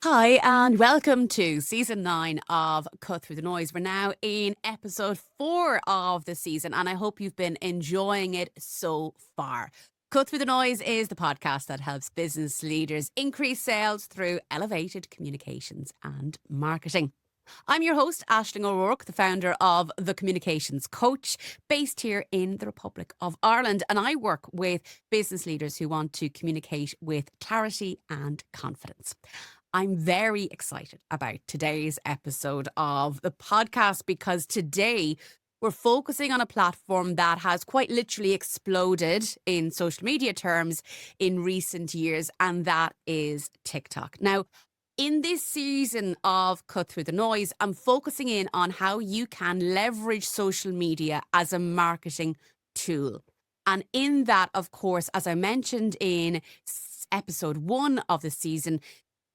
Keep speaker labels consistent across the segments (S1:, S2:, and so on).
S1: Hi, and welcome to season 9 of Cut Through the Noise. We're now in episode 4 of the season, and I hope you've been enjoying it so far. Cut Through the Noise is the podcast that helps business leaders increase sales through elevated communications and marketing. I'm your host, Aisling O'Rourke, the founder of The Communications Coach, based here in the Republic of Ireland. And I work with business leaders who want to communicate with clarity and confidence. I'm very excited about today's episode of the podcast because today we're focusing on a platform that has quite literally exploded in social media terms in recent years, and that is TikTok. Now, in this season of Cut Through the Noise, I'm focusing in on how you can leverage social media as a marketing tool. And in that, of course, as I mentioned in episode 1 of the season,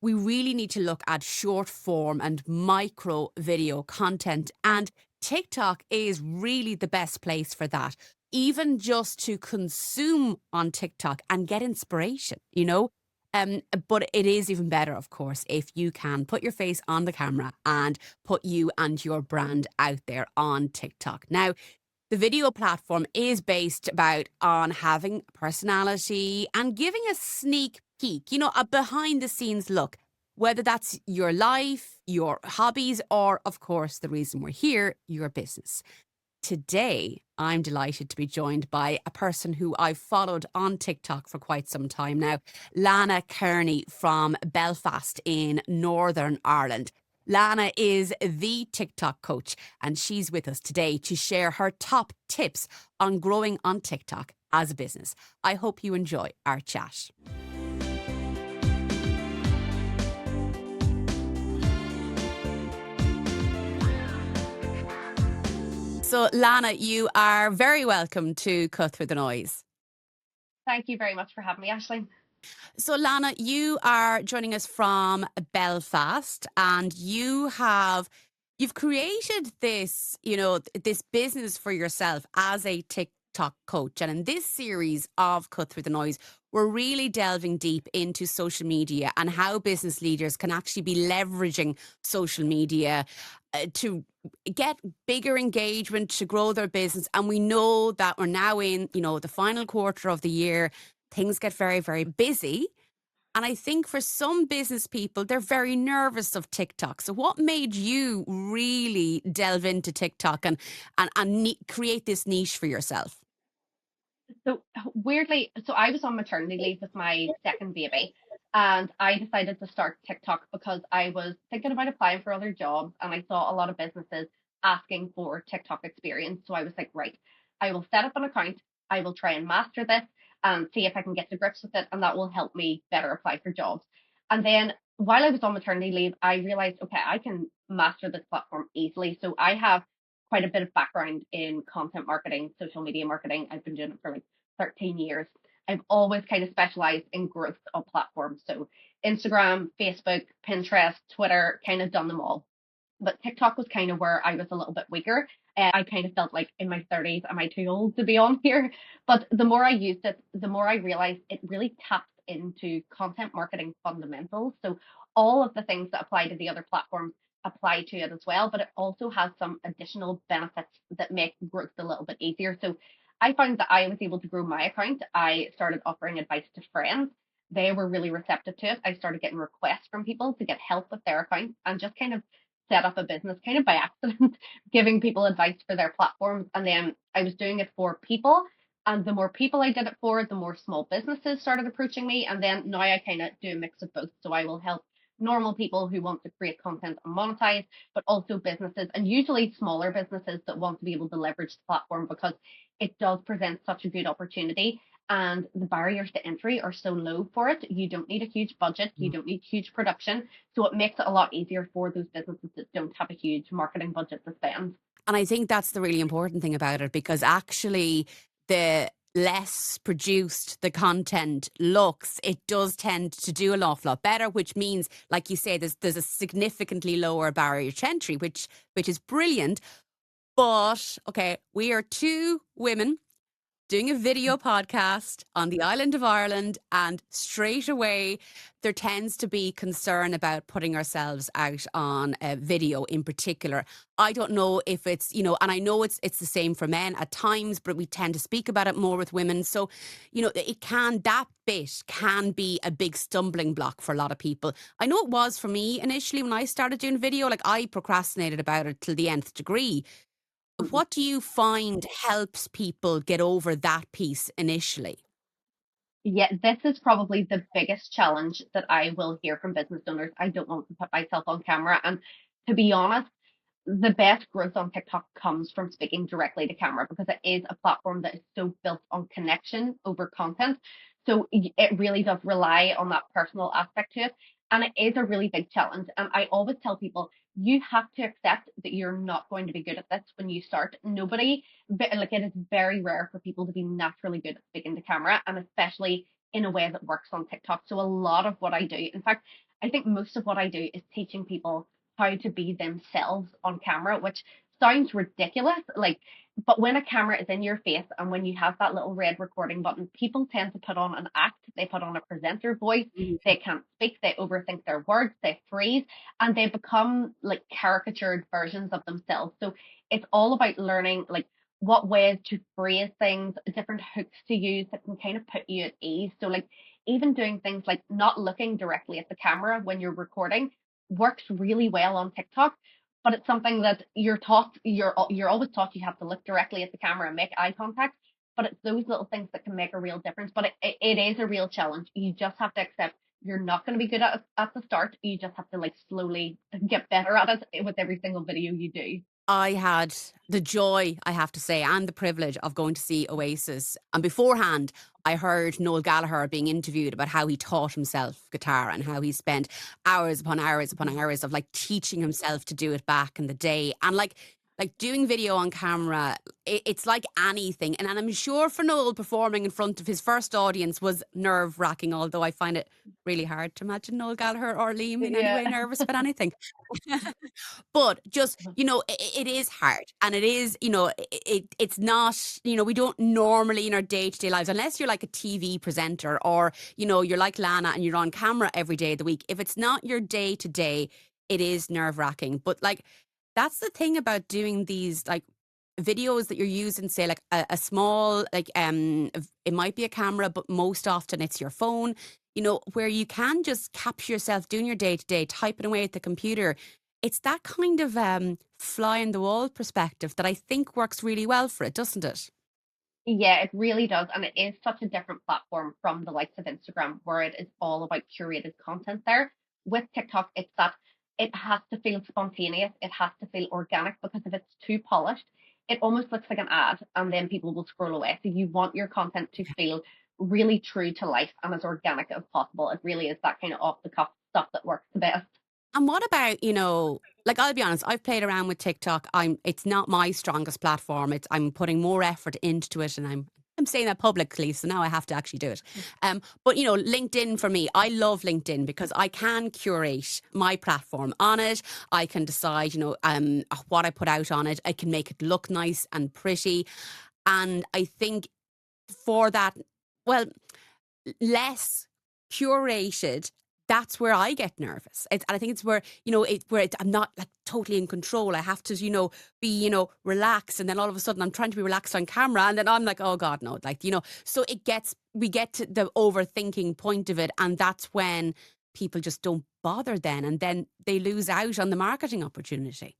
S1: we really need to look at short form and micro video content. And TikTok is really the best place for that, even just to consume on TikTok and get inspiration. But it is even better, of course, if you can put your face on the camera and put you and your brand out there on TikTok. Now, the video platform is based about on having personality and giving a sneak peek, a behind the scenes look, whether that's your life, your hobbies, or of course, the reason we're here, your business. Today, I'm delighted to be joined by a person who I've followed on TikTok for quite some time now, Lana Kearney from Belfast in Northern Ireland. Lana is the TikTok coach, and she's with us today to share her top tips on growing on TikTok as a business. I hope you enjoy our chat. So, Lana, you are very welcome to Cut Through the Noise.
S2: Thank you very much for having me, Aisling.
S1: So, Lana, you are joining us from Belfast, and you've created this, this business for yourself as a TikTok coach. And in this series of Cut Through the Noise, we're really delving deep into social media and how business leaders can actually be leveraging social media to get bigger engagement, to grow their business. And we know that we're now in, the final quarter of the year. Things get very, very busy. And I think for some business people, they're very nervous of TikTok. So what made you really delve into TikTok and create this niche for yourself?
S2: So weirdly, I was on maternity leave with my second baby, and I decided to start TikTok because I was thinking about applying for other jobs, and I saw a lot of businesses asking for TikTok experience. So I was like, right, I will set up an account, I will try and master this and see if I can get to grips with it, and that will help me better apply for jobs. And then while I was on maternity leave, I realized, okay, I can master this platform easily. So I have quite a bit of background in content marketing, social media marketing. I've been doing it for like 13 years. I've always kind of specialized in growth of platforms. So Instagram, Facebook, Pinterest, Twitter, kind of done them all. But TikTok was kind of where I was a little bit weaker. I kind of felt like in my 30s, am I too old to be on here? But the more I used it, the more I realized it really taps into content marketing fundamentals. So all of the things that apply to the other platforms apply to it as well, but it also has some additional benefits that make growth a little bit easier. So I found that I was able to grow my account. I started offering advice to friends. They were really receptive to it. I started getting requests from people to get help with their account and just kind of set up a business kind of by accident, giving people advice for their platforms. And then I was doing it for people. And the more people I did it for, the more small businesses started approaching me. And then now I kind of do a mix of both. So I will help normal people who want to create content and monetize, but also businesses, and usually smaller businesses that want to be able to leverage the platform because it does present such a good opportunity. And the barriers to entry are so low for it. You don't need a huge budget, you don't need huge production. So it makes it a lot easier for those businesses that don't have a huge marketing budget to spend.
S1: And I think that's the really important thing about it, because actually the less produced the content looks, it does tend to do an awful lot better, which means, like you say, there's a significantly lower barrier to entry, which is brilliant. But okay, we are two women doing a video podcast on the island of Ireland, and straight away there tends to be concern about putting ourselves out on a video in particular. I don't know if it's, and I know it's the same for men at times, but we tend to speak about it more with women. So, that bit can be a big stumbling block for a lot of people. I know it was for me initially when I started doing video, like I procrastinated about it till the nth degree.
S2: Mhm.
S1: What do you find helps people get over that piece initially?
S2: Yeah, this is probably the biggest challenge that I will hear from business owners. I don't want to put myself on camera. And to be honest, the best growth on TikTok comes from speaking directly to camera because it is a platform that is so built on connection over content. So it really does rely on that personal aspect to it. And it is a really big challenge. And I always tell people you have to accept that you're not going to be good at this when you start. Nobody, like, it is very rare for people to be naturally good at speaking to camera, and especially in a way that works on TikTok. So a lot of what I do, in fact, I think most of what I do is teaching people how to be themselves on camera, which sounds ridiculous. Like, but when a camera is in your face and when you have that little red recording button, people tend to put on an act. They put on a presenter voice. They can't speak. They overthink their words. They freeze, and they become like caricatured versions of themselves. So it's all about learning, like, what ways to phrase things, different hooks to use that can kind of put you at ease. So, like, even doing things like not looking directly at the camera when you're recording works really well on TikTok. But it's something that you're always taught you have to look directly at the camera and make eye contact. But it's those little things that can make a real difference. But it is a real challenge. You just have to accept you're not going to be good at the start. You just have to, like, slowly get better at it with every single video you do.
S1: I had the joy, I have to say, and the privilege of going to see Oasis. And beforehand, I heard Noel Gallagher being interviewed about how he taught himself guitar and how he spent hours upon hours upon hours of like teaching himself to do it back in the day. And like doing video on camera, it's like anything. And I'm sure for Noel, performing in front of his first audience was nerve wracking, although I find it really hard to imagine Noel Gallagher or Liam in any
S2: Yeah.
S1: way nervous about anything. But just, it is hard. And it is, it's not, we don't normally in our day to day lives, unless you're like a TV presenter or, you're like Lana and you're on camera every day of the week. If it's not your day to day, it is nerve wracking. But like, that's the thing about doing these like videos that you're using, say like a small, like, it might be a camera, but most often it's your phone, where you can just capture yourself doing your day to day, typing away at the computer. It's that kind of fly in the wall perspective that I think works really well for it, doesn't it?
S2: Yeah, it really does. And it is such a different platform from the likes of Instagram, where it is all about curated content there. With TikTok, it's that it has to feel spontaneous, it has to feel organic, because if it's too polished, it almost looks like an ad and then people will scroll away. So you want your content to feel really true to life and as organic as possible. It really is that kind of off the cuff stuff that works the best.
S1: And what about, like I'll be honest, I've played around with TikTok. It's not my strongest platform. I'm putting more effort into it, and I'm saying that publicly, so now I have to actually do it. But LinkedIn for me, I love LinkedIn because I can curate my platform on it. I can decide, what I put out on it. I can make it look nice and pretty. And I think for that, well, less curated, that's where I get nervous. And I think it's where, I'm not like totally in control. I have to, be, relaxed. And then all of a sudden I'm trying to be relaxed on camera. And then I'm like, oh God, no. Like, so we get to the overthinking point of it. And that's when people just don't bother then. And then they lose out on the marketing opportunity.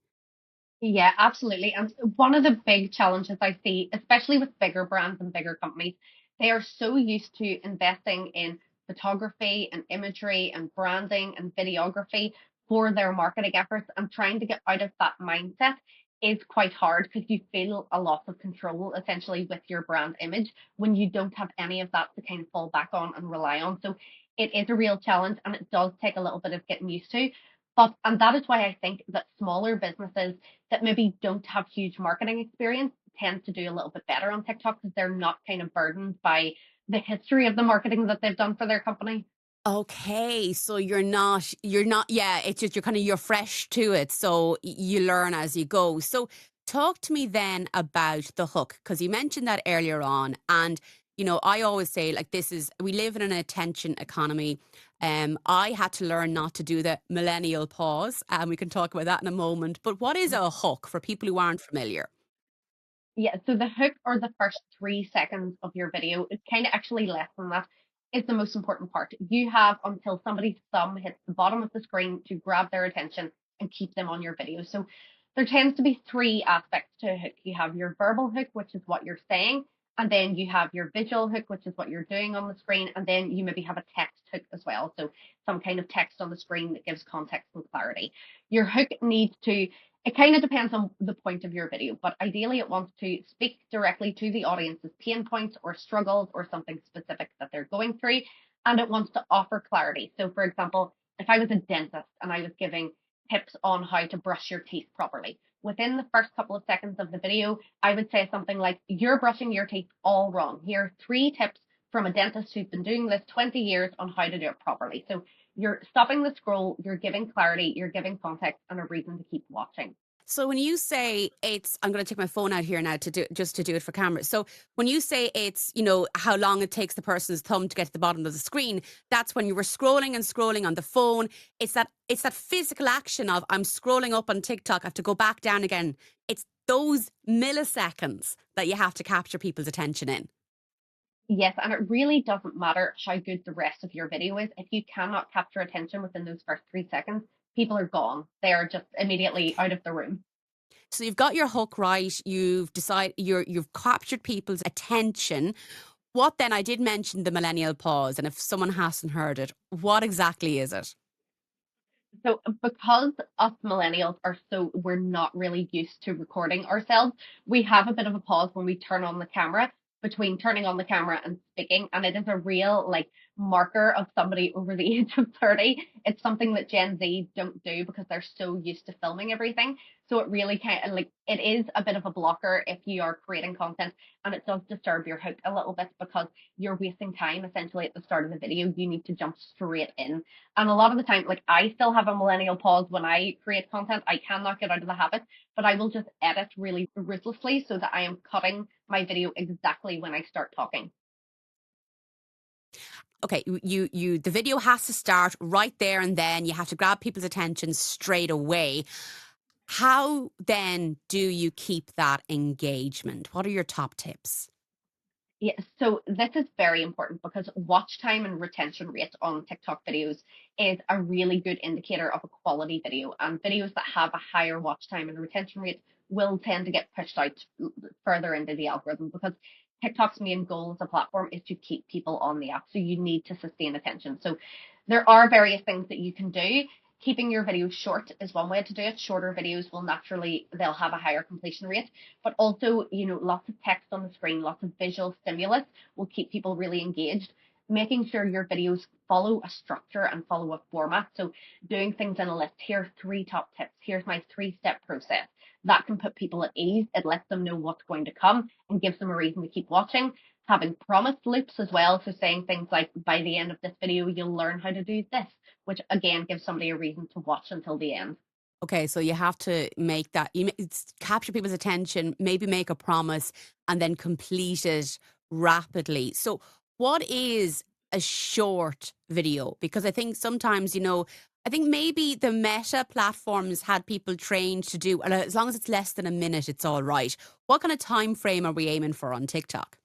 S2: Yeah, absolutely. And one of the big challenges I see, especially with bigger brands and bigger companies, they are so used to investing in photography and imagery and branding and videography for their marketing efforts, and trying to get out of that mindset is quite hard because you feel a loss of control essentially with your brand image when you don't have any of that to kind of fall back on and rely on. So it is a real challenge, and it does take a little bit of getting used to. And that is why I think that smaller businesses that maybe don't have huge marketing experience tend to do a little bit better on TikTok because they're not kind of burdened by the history of the marketing that they've done for their company.
S1: Okay, so you're not, yeah, it's just you're fresh to it. So you learn as you go. So Talk to me then about the hook, because you mentioned that earlier on. And, I always say, like, we live in an attention economy. I had to learn not to do the millennial pause, and we can talk about that in a moment. But what is a hook for people who aren't familiar?
S2: Yeah, so the hook or the first 3 seconds of your video is kind of actually less than that. Is the most important part. You have until somebody's thumb hits the bottom of the screen to grab their attention and keep them on your video. So there tends to be three aspects to a hook. You have your verbal hook, which is what you're saying, and then you have your visual hook, which is what you're doing on the screen, and then you maybe have a text hook as well. So some kind of text on the screen that gives context and clarity. Your hook needs to it kind of depends on the point of your video, but ideally it wants to speak directly to the audience's pain points or struggles or something specific that they're going through, and it wants to offer clarity. So, for example, if I was a dentist and I was giving tips on how to brush your teeth properly, within the first couple of seconds of the video, I would say something like, "You're brushing your teeth all wrong. Here are 3 tips from a dentist who's been doing this 20 years on how to do it properly." So you're stopping the scroll, you're giving clarity, you're giving context, and a reason to keep watching.
S1: So when you say I'm going to take my phone out here now to do it for camera. So when you say how long it takes the person's thumb to get to the bottom of the screen, that's when you were scrolling and scrolling on the phone. It's that physical action of I'm scrolling up on TikTok, I have to go back down again. It's those milliseconds that you have to capture people's attention in.
S2: Yes, and it really doesn't matter how good the rest of your video is. If you cannot capture attention within those first 3 seconds, people are gone. They are just immediately out of the room.
S1: So you've got your hook right. You've decided you've captured people's attention. What then? I did mention the millennial pause, and if someone hasn't heard it, what exactly is it?
S2: So because us millennials are we're not really used to recording ourselves, we have a bit of a pause when we turn on the camera between turning on the camera and speaking. And it is a real like marker of somebody over the age of 30. It's something that Gen Z don't do because they're so used to filming everything. So it really kind of like it is a bit of a blocker if you are creating content, and it does disturb your hook a little bit because you're wasting time essentially at the start of the video. You need to jump straight in, and a lot of the time, like I still have a millennial pause when I create content. I cannot get out of the habit, but I will just edit really ruthlessly so that I am cutting my video exactly when I start talking.
S1: Okay, the video has to start right there and then. You have to grab people's attention straight away. How then do you keep that engagement? What are your top tips?
S2: Yeah, so this is very important because watch time and retention rate on TikTok videos is a really good indicator of a quality video. And videos that have a higher watch time and retention rate will tend to get pushed out further into the algorithm because TikTok's main goal as a platform is to keep people on the app. So you need to sustain attention. So there are various things that you can do. Keeping your videos short is one way to do it. Shorter videos will naturally, they'll have a higher completion rate, but also, lots of text on the screen, lots of visual stimulus will keep people really engaged. Making sure your videos follow a structure and follow a format. So doing things in a list. Here are 3 top tips. Here's my 3-step process. That can put people at ease. It lets them know what's going to come and gives them a reason to keep watching. Having promise loops as well. So saying things like, by the end of this video, you'll learn how to do this, which again gives somebody a reason to watch until the end.
S1: Okay, so you have to make that capture people's attention, maybe make a promise, and then complete it rapidly. So, what is a short video? Because I think sometimes, I think maybe the Meta platforms had people trained to do, and as long as it's less than a minute, it's all right. What kind of time frame are we aiming for on TikTok?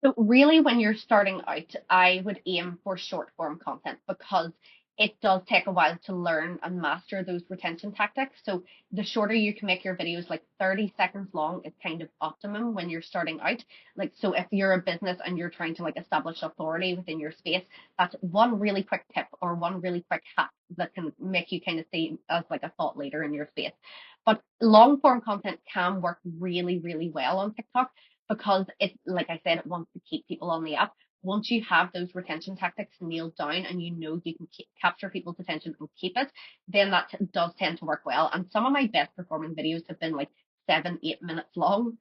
S2: So really, when you're starting out, I would aim for short form content because it does take a while to learn and master those retention tactics. So the shorter you can make your videos, like 30 seconds long, is kind of optimum when you're starting out. Like, so if you're a business and you're trying to like establish authority within your space, that's one really quick tip or one really quick hack that can make you kind of see as like a thought leader in your space. But long form content can work really, really well on TikTok because it, like I said, it wants to keep people on the app. Once you have those retention tactics nailed down and you know you can capture people's attention and keep it, then that does tend to work well. And some of my best performing videos have been like 7, 8 minutes long.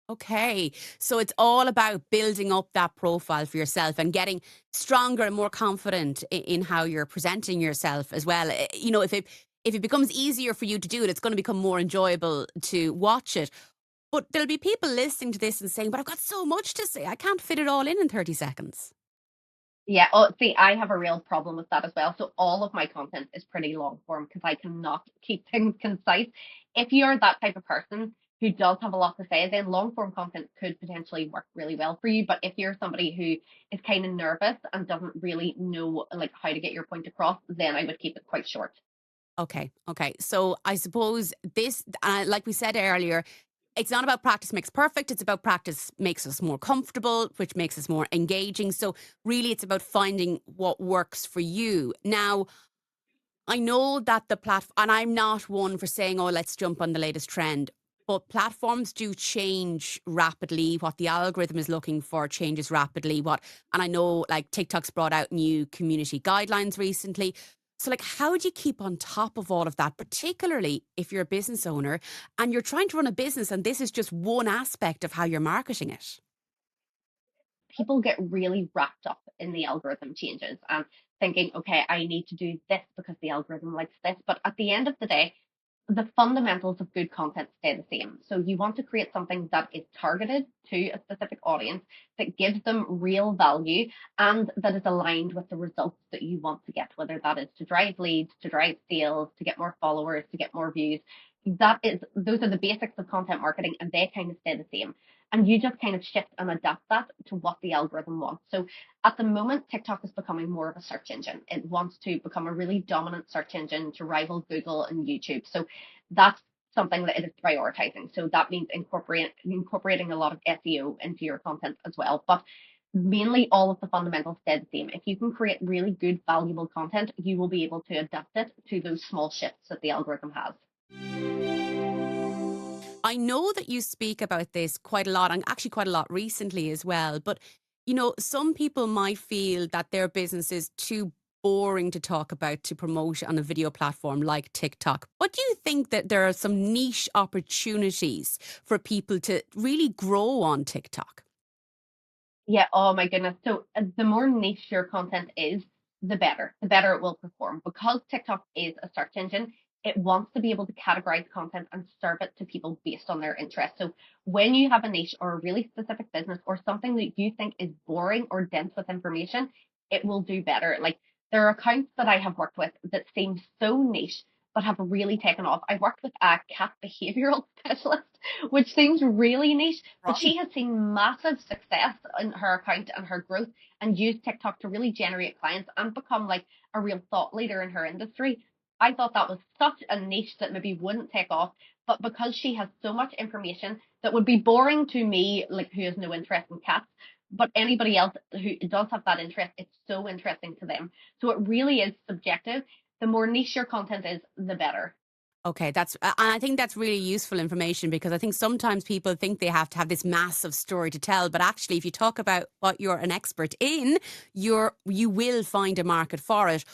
S1: Okay. So it's all about building up that profile for yourself and getting stronger and more confident in how you're presenting yourself as well. If if it becomes easier for you to do it, it's going to become more enjoyable to watch it. But there'll be people listening to this and saying, but I've got so much to say. I can't fit it all in 30 seconds.
S2: Yeah. Oh, see, I have a real problem with that as well. So all of my content is pretty long form because I cannot keep things concise. If you're that type of person who does have a lot to say, then long form content could potentially work really well for you. But if you're somebody who is kind of nervous and doesn't really know like how to get your point across, then I would keep it quite short.
S1: Okay. Okay. So I suppose this, like we said earlier, it's not about practice makes perfect. It's about practice makes us more comfortable, which makes us more engaging. So really, it's about finding what works for you. Now, I know that the platform, and I'm not one for saying, oh, let's jump on the latest trend, but platforms do change rapidly. What the algorithm is looking for changes rapidly. And I know like TikTok's brought out new community guidelines recently. So, like, how do you keep on top of all of that, particularly if you're a business owner and you're trying to run a business and this is just one aspect of how you're marketing it?
S2: People get really wrapped up in the algorithm changes and thinking, okay, I need to do this because the algorithm likes this. But at the end of the day, the fundamentals of good content stay the same. So you want to create something that is targeted to a specific audience, that gives them real value, and that is aligned with the results that you want to get, whether that is to drive leads, to drive sales, to get more followers, to get more views. Those are the basics of content marketing, and they kind of stay the same. And you just kind of shift and adapt that to what the algorithm wants. So at the moment, TikTok is becoming more of a search engine. It wants to become a really dominant search engine to rival Google and YouTube. So that's something that it is prioritizing. So that means incorporating a lot of SEO into your content as well. But mainly all of the fundamentals stay the same. If you can create really good, valuable content, you will be able to adapt it to those small shifts that the algorithm has.
S1: I know that you speak about this quite a lot and actually quite a lot recently as well. But, some people might feel that their business is too boring to talk about to promote on a video platform like TikTok. But do you think that there are some niche opportunities for people to really grow on TikTok?
S2: Yeah, oh my goodness. So the more niche your content is, the better. The better it will perform. Because TikTok is a search engine, it wants to be able to categorize content and serve it to people based on their interests. So when you have a niche or a really specific business or something that you think is boring or dense with information, it will do better. Like there are accounts that I have worked with that seem so niche but have really taken off. I've worked with a cat behavioral specialist, which seems really niche, but
S1: Right.
S2: she has seen massive success in her account and her growth and used TikTok to really generate clients and become like a real thought leader in her industry. I thought that was such a niche that maybe wouldn't take off, but because she has so much information that would be boring to me, like who has no interest in cats, but anybody else who does have that interest, it's so interesting to them. So it really is subjective. The more niche your content is, the better.
S1: Okay, and I think that's really useful information because I think sometimes people think they have to have this massive story to tell, but actually, if you talk about what you're an expert in, you will find a market for it.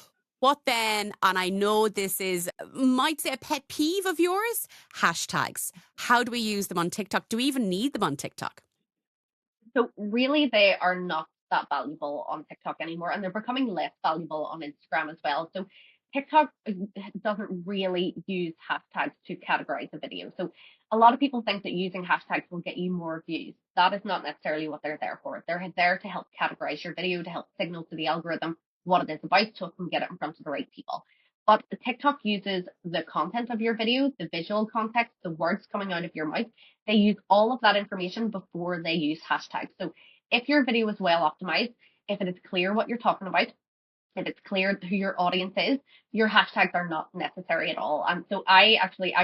S1: What then? And I know this is might say a pet peeve of yours. Hashtags. How do we use them on TikTok? Do we even need them on TikTok?
S2: So really, they are not that valuable on TikTok anymore, and they're becoming less valuable on Instagram as well. So TikTok doesn't really use hashtags to categorize a video. So a lot of people think that using hashtags will get you more views. That is not necessarily what they're there for. They're there to help categorize your video, to help signal to the algorithm what it is about so it can get it in front of the right people. But TikTok uses the content of your video, the visual context, the words coming out of your mouth. They use all of that information before they use hashtags. So if your video is well optimized, if it is clear what you're talking about, if it's clear who your audience is, your hashtags are not necessary at all. And so I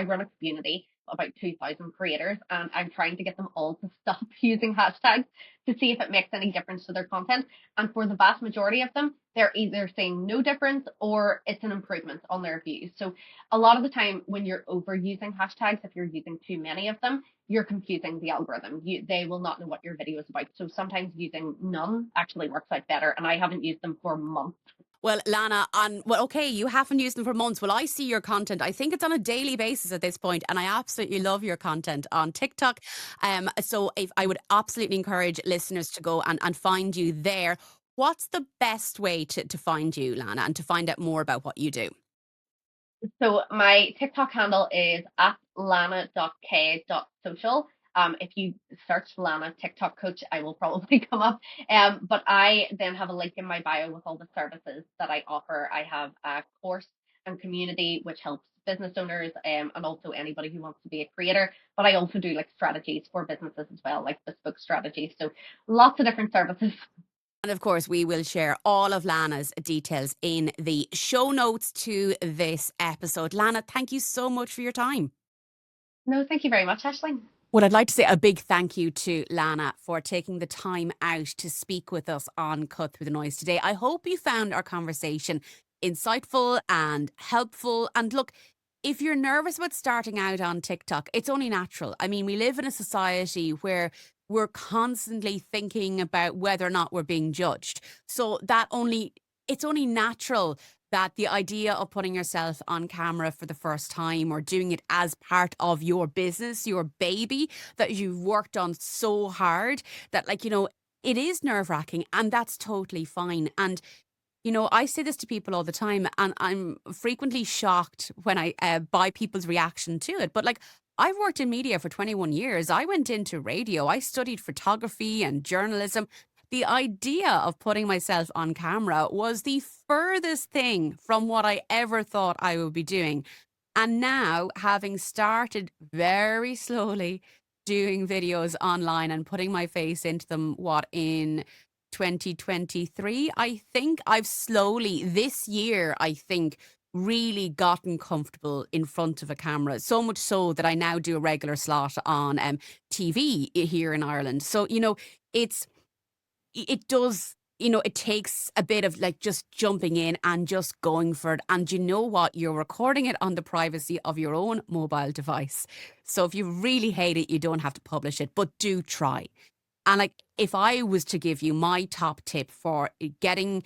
S2: run a community of about 2,000 creators, and I'm trying to get them all to stop using hashtags to see if it makes any difference to their content. And for the vast majority of them, they're either saying no difference or it's an improvement on their views. So a lot of the time when you're overusing hashtags, if you're using too many of them, you're confusing the algorithm. They will not know what your video is about. So sometimes using none actually works out better. And I haven't used them for months.
S1: Well, Lana, okay, you haven't used them for months. Well, I see your content. I think it's on a daily basis at this point, and I absolutely love your content on TikTok. So if I would absolutely encourage listeners to go and find you there. What's the best way to find you, Lana, and to find out more about what you do?
S2: So my TikTok handle is at lana.k.social. If you search Lana TikTok coach, I will probably come up. But I then have a link in my bio with all the services that I offer. I have a course and community which helps business owners, and also anybody who wants to be a creator. But I also do like strategies for businesses as well, like bespoke strategies. So lots of different services.
S1: And of course, we will share all of Lana's details in the show notes to this episode. Lana, thank you so much for your time.
S2: No, thank you very much, Ashley.
S1: Well, I'd like to say a big thank you to Lana for taking the time out to speak with us on Cut Through the Noise today. I hope you found our conversation insightful and helpful. And look, if you're nervous about starting out on TikTok, it's only natural. I mean, we live in a society where we're constantly thinking about whether or not we're being judged. So it's only natural that the idea of putting yourself on camera for the first time or doing it as part of your business, your baby that you've worked on so hard that, like, it is nerve wracking, and that's totally fine. And I say this to people all the time, and I'm frequently shocked when I by people's reaction to it. But like, I've worked in media for 21 years. I went into radio. I studied photography and journalism. The idea of putting myself on camera was the furthest thing from what I ever thought I would be doing. And now, having started very slowly doing videos online and putting my face into them, in 2023, I think I've slowly, this year, I think, really gotten comfortable in front of a camera. So much so that I now do a regular slot on TV here in Ireland. So, it's it does, it takes a bit of like just jumping in and just going for it. And you know what? You're recording it on the privacy of your own mobile device. So if you really hate it, you don't have to publish it, but do try. And like, if I was to give you my top tip for getting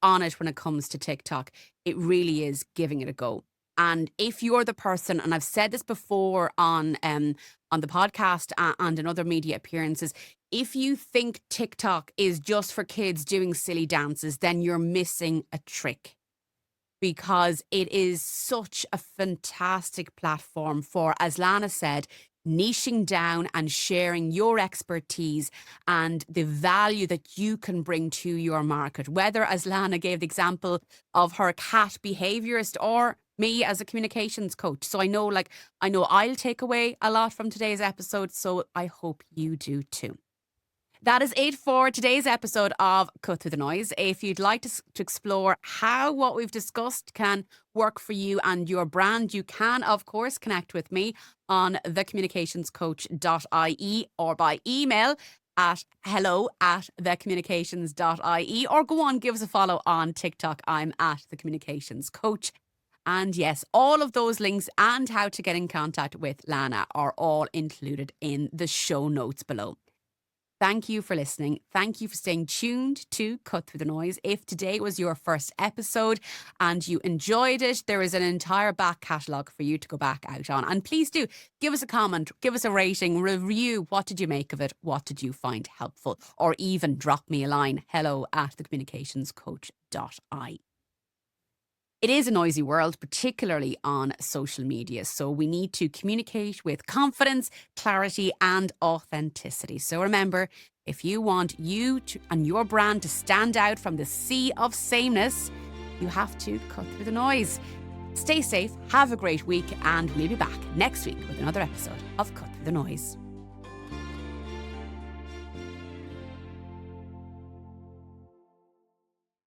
S1: on it when it comes to TikTok, it really is giving it a go. And if you're the person, and I've said this before on the podcast and in other media appearances, if you think TikTok is just for kids doing silly dances, then you're missing a trick, because it is such a fantastic platform for, as Lana said, niching down and sharing your expertise and the value that you can bring to your market. Whether, as Lana gave the example of her cat behaviorist, or me as a communications coach. So I know I'll take away a lot from today's episode. So I hope you do too. That is it for today's episode of Cut Through the Noise. If you'd like to explore how what we've discussed can work for you and your brand, you can, of course, connect with me on thecommunicationscoach.ie or by email at hello@thecommunications.ie, or go on, give us a follow on TikTok. I'm at The Communications Coach. And yes, all of those links and how to get in contact with Lana are all included in the show notes below. Thank you for listening. Thank you for staying tuned to Cut Through the Noise. If today was your first episode and you enjoyed it, there is an entire back catalogue for you to go back out on. And please do give us a comment, give us a rating, review. What did you make of it? What did you find helpful? Or even drop me a line, hello@thecommunicationscoach.ie. It is a noisy world, particularly on social media. So we need to communicate with confidence, clarity, and authenticity. So remember, if you want and your brand to stand out from the sea of sameness, you have to cut through the noise. Stay safe, have a great week, and we'll be back next week with another episode of Cut Through the Noise.